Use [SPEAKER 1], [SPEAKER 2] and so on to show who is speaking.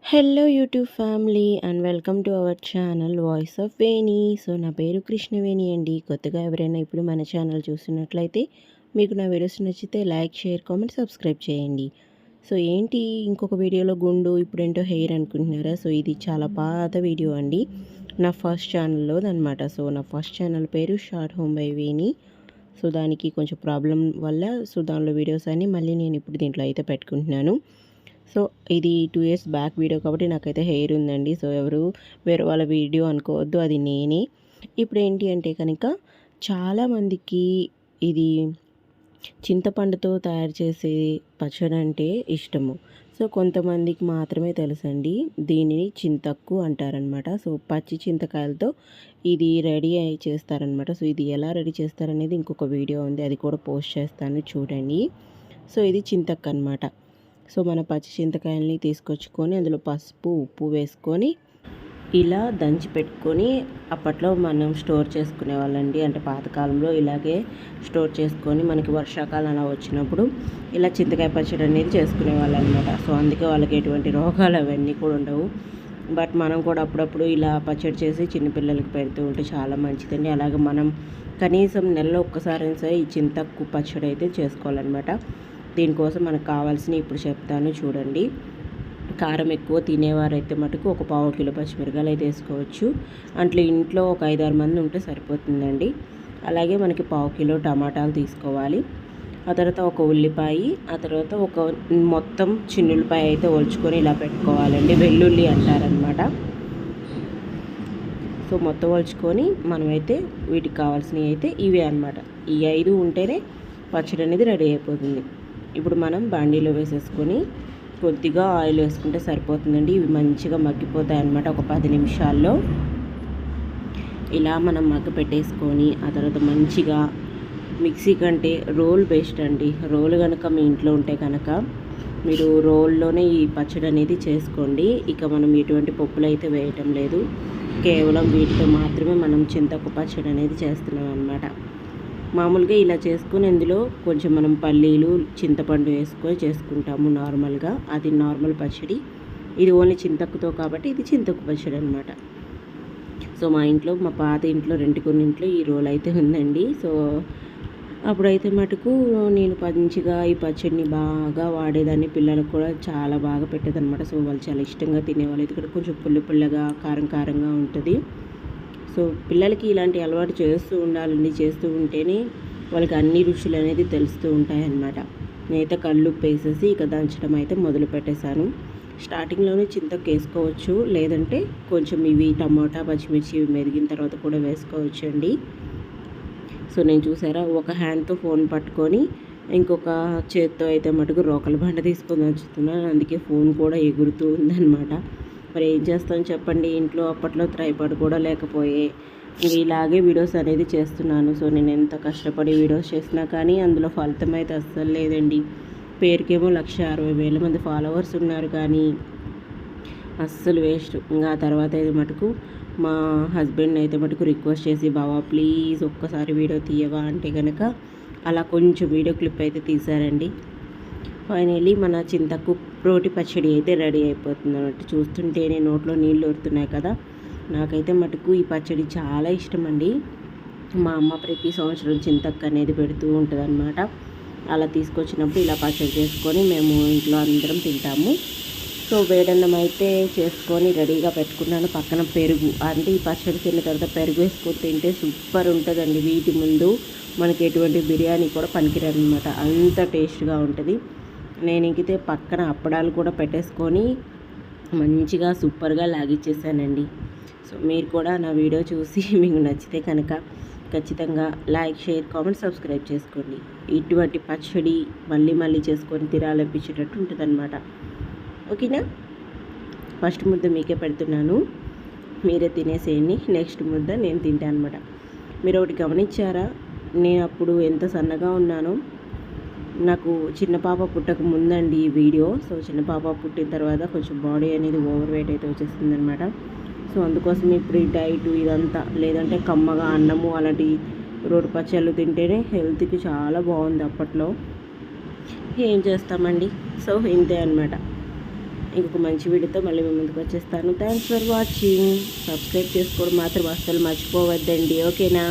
[SPEAKER 1] Hello YouTube family and welcome to our channel voice of Veni. So నా పేరు కృష్ణవేణి అండి. కొత్తగా ఎవరైనా ఇప్పుడు మన ఛానల్ చూస్తున్నట్లయితే మీకు నా వీడియోస్ నచ్చితే లైక్, షేర్, కామెంట్, సబ్స్క్రైబ్ చేయండి. సో ఏంటి ఇంకొక వీడియోలో గుండు ఇప్పుడేంటో హెయిర్ అనుకుంటున్నారా? సో ఇది చాలా పాత వీడియో అండి, నా ఫస్ట్ ఛానల్లోదనమాట. సో నా ఫస్ట్ ఛానల్ పేరు short home by Veni. So దానికి కొంచెం ప్రాబ్లం వల్ల దానిలో వీడియోస్ అన్నీ మళ్ళీ నేను ఇప్పుడు దీంట్లో అయితే పెట్టుకుంటున్నాను. సో ఇది 2 ఇయర్స్ బ్యాక్ వీడియో కాబట్టి నాకైతే హెయిర్ ఉందండి. సో ఎవరు వేరే వాళ్ళ వీడియో అనుకోవద్దు, అది నేనే. ఇప్పుడు ఏంటి అంటే కనుక చాలామందికి ఇది చింతపండుతో తయారు చేసే పచ్చడి అంటే ఇష్టము. సో కొంతమందికి మాత్రమే తెలుసండి, దీనిని చింతక్కు అంటారనమాట. సో పచ్చి చింతకాయలతో ఇది రెడీ అయి చేస్తారనమాట. సో ఇది ఎలా రెడీ చేస్తారనేది ఇంకొక వీడియో ఉంది, అది కూడా పోస్ట్ చేస్తాను చూడండి. సో ఇది చింతక్కు అనమాట. సో మన పచ్చి చింతకాయల్ని తీసుకొచ్చుకొని అందులో పసుపు, ఉప్పు వేసుకొని ఇలా దంచి పెట్టుకొని అప్పట్లో మనం స్టోర్ చేసుకునే వాళ్ళండి. అంటే పాతకాలంలో ఇలాగే స్టోర్ చేసుకొని మనకి వర్షాకాలం అలా వచ్చినప్పుడు ఇలా చింతకాయ పచ్చడి అనేది చేసుకునే వాళ్ళు అనమాట. సో అందుకే వాళ్ళకి ఎటువంటి రోగాలు అవన్నీ కూడా ఉండవు. బట్ మనం కూడా అప్పుడప్పుడు ఇలా పచ్చడి చేసి చిన్నపిల్లలకి పెడుతూ ఉంటే చాలా మంచిదండి. అలాగే మనం కనీసం నెలలో ఒక్కసారైనా సరే ఈ చింతక్కు పచ్చడి అయితే చేసుకోవాలన్నమాట. దీనికోసం మనకు కావాల్సినవి ఇప్పుడు చెప్తాను చూడండి. కారం ఎక్కువ తినేవారైతే మటుకు ఒక 1/2 కిలో పచ్చిమిరకాయలు అయితే వేసుకోవచ్చు. అంటే ఇంట్లో ఒక 5-6 మంది ఉంటే సరిపోతుందండి. అలాగే మనకి 1/2 కిలో టమాటాలు తీసుకోవాలి. ఆ తర్వాత ఒక ఉల్లిపాయ, ఆ తర్వాత ఒక మొత్తం చిన్నుల్లిపాయ అయితే ఒలుచుకొని ఇలా పెట్టుకోవాలండి. వెల్లుల్లి అంటారనమాట. సో మొత్తం ఒలుచుకొని మనమైతే వీటికి కావాల్సినవి అయితే ఇవే అనమాట. ఈ 5 ఉంటేనే పచ్చడి అనేది రెడీ అయిపోతుంది. ఇప్పుడు మనం బాండీలో వేసేసుకొని కొద్దిగా ఆయిల్ వేసుకుంటే సరిపోతుందండి. ఇవి మంచిగా మగ్గిపోతాయి అన్నమాట ఒక 10 నిమిషాల్లో. ఇలా మనం మగ్గ పెట్టేసుకొని ఆ తర్వాత మంచిగా మిక్సీ కంటే రోల్ బెస్ట్ అండి. రోల్ కనుక మీ ఇంట్లో ఉంటే కనుక మీరు రోల్లోనే ఈ పచ్చడి అనేది చేసుకోండి. ఇక మనం ఎటువంటి పప్పులు అయితే వేయటం లేదు, కేవలం వీటితో మాత్రమే మనం చింతకు పచ్చడి అనేది చేస్తున్నాం అన్నమాట. మామూలుగా ఇలా చేసుకొని ఇందులో కొంచెం మనం పల్లీలు, చింతపండు వేసుకొని చేసుకుంటాము నార్మల్గా. అది నార్మల్ పచ్చడి. ఇది ఓన్లీ చింతక్కుతో కాబట్టి ఇది చింతకు పచ్చడి అనమాట. సో మా ఇంట్లో, మా పాత ఇంట్లో, రెంటికొన్నింట్లో ఈ రోల్ అయితే ఉందండి. సో అప్పుడైతే మటుకు నేను మంచిగా ఈ పచ్చడిని బాగా వాడేదాన్ని. పిల్లలకు కూడా చాలా బాగా పెట్టేదన్నమాట. సో వాళ్ళు చాలా ఇష్టంగా తినేవాళ్ళు. ఇది కూడా కొంచెం పుల్లగా కారం కారంగా ఉంటుంది. సో పిల్లలకి ఇలాంటి అలవాటు చేస్తూ ఉండాలండి. చేస్తూ ఉంటేనే వాళ్ళకి అన్ని రుచులు అనేది తెలుస్తూ ఉంటాయన్నమాట. నేనైతే కల్లుప్పు వేసేసి ఇక దంచడం అయితే మొదలు పెట్టేశాను. స్టార్టింగ్లోనే చింతకు వేసుకోవచ్చు, లేదంటే కొంచెం ఇవి టమాటా, పచ్చిమిర్చి ఇవి మెదిగిన తర్వాత కూడా వేసుకోవచ్చు అండి. సో నేను చూసారా, ఒక హ్యాండ్తో ఫోన్ పట్టుకొని ఇంకొక చేత్తో అయితే మటుకు రోకల బండ తీసుకొని వచ్చుతున్నాను. అందుకే ఫోన్ కూడా ఎగురుతూ ఉందన్నమాట. మరి ఏం చేస్తాను చెప్పండి, ఇంట్లో అప్పట్లో ట్రైపాడ్ కూడా లేకపోయే ఇలాగే వీడియోస్ అనేది చేస్తున్నాను. సో నేను ఎంత కష్టపడి వీడియోస్ చేసినా కానీ అందులో ఫలితం అయితే అస్సలు లేదండి. పేరుకేమో 160,000 మంది ఫాలోవర్స్ ఉన్నారు, కానీ అస్సలు వేస్ట్. ఇంకా ఆ తర్వాత అయితే మటుకు మా హస్బెండ్ అయితే మటుకు రిక్వెస్ట్ చేసి, బావా ప్లీజ్ ఒక్కసారి వీడియో తీయవా అంటే కనుక అలా కొంచెం వీడియో క్లిప్ అయితే తీశారండి. ఫైనల్లీ మన చింతకు రోటి పచ్చడి అయితే రెడీ అయిపోతుంది అన్నట్టు. చూస్తుంటేనే నోట్లో నీళ్ళు ఊరుతున్నాయి కదా. నాకైతే మటుకు ఈ పచ్చడి చాలా ఇష్టం అండి. మా అమ్మ ప్రతి సంవత్సరం చింతక్క అనేది పెడుతూ ఉంటుంది అనమాట. అలా తీసుకొచ్చినప్పుడు ఇలా పచ్చడి చేసుకొని మేము ఇంట్లో అందరం తింటాము. సో వేడన్నం అయితే చేసుకొని రెడీగా పెట్టుకున్నాను. పక్కన పెరుగు, అంటే ఈ పచ్చడి తిన్న తర్వాత పెరుగు వేసుకొని తింటే సూపర్ ఉంటుందండి. వీటి ముందు మనకి ఎటువంటి బిర్యానీ కూడా పనికిరనమాట, అంత టేస్ట్గా ఉంటుంది. నేను ఇంకితే పక్కన అప్పడాలు కూడా పెట్టేసుకొని మంచిగా సూపర్గా లాగిచ్చేసానండి. సో మీరు కూడా నా వీడియో చూసి మీకు నచ్చితే కనుక ఖచ్చితంగా లైక్, షేర్, కామెంట్, సబ్స్క్రైబ్ చేసుకోండి. ఇటువంటి పచ్చడి మళ్ళీ మళ్ళీ చేసుకొని తినాలనిపించేటట్టు ఉంటుందన్నమాట. ఓకేనా? ఫస్ట్ ముద్ద మీకే పెడుతున్నాను, మీరే తినేసేయండి. నెక్స్ట్ ముద్ద నేను తింటాను అనమాట. మీరు ఒకటి గమనించారా, నేను అప్పుడు ఎంత సన్నగా ఉన్నానో. నాకు చిన్న పాప పుట్టక ముందండి ఈ వీడియో. సో చిన్న పాప పుట్టిన తర్వాత కొంచెం బాడీ అనేది ఓవర్ వెయిట్ అయితే వచ్చేస్తుంది అనమాట. సో అందుకోసం ఇప్పుడు ఈ డైట్ ఇదంతా, లేదంటే కమ్మగా అన్నము అలాంటి రోడ్డు పచ్చళ్ళు తింటేనే హెల్త్కి చాలా బాగుంది అప్పట్లో. ఏం చేస్తామండి, సో ఇంతే అనమాట. ఇంకొక మంచి వీడియోతో మళ్ళీ మీ ముందుకు వచ్చేస్తాను. Thanks for watching. సబ్స్క్రైబ్ చేసుకోవడం మాత్రం అస్సలు మర్చిపోవద్దండి. ఓకేనా?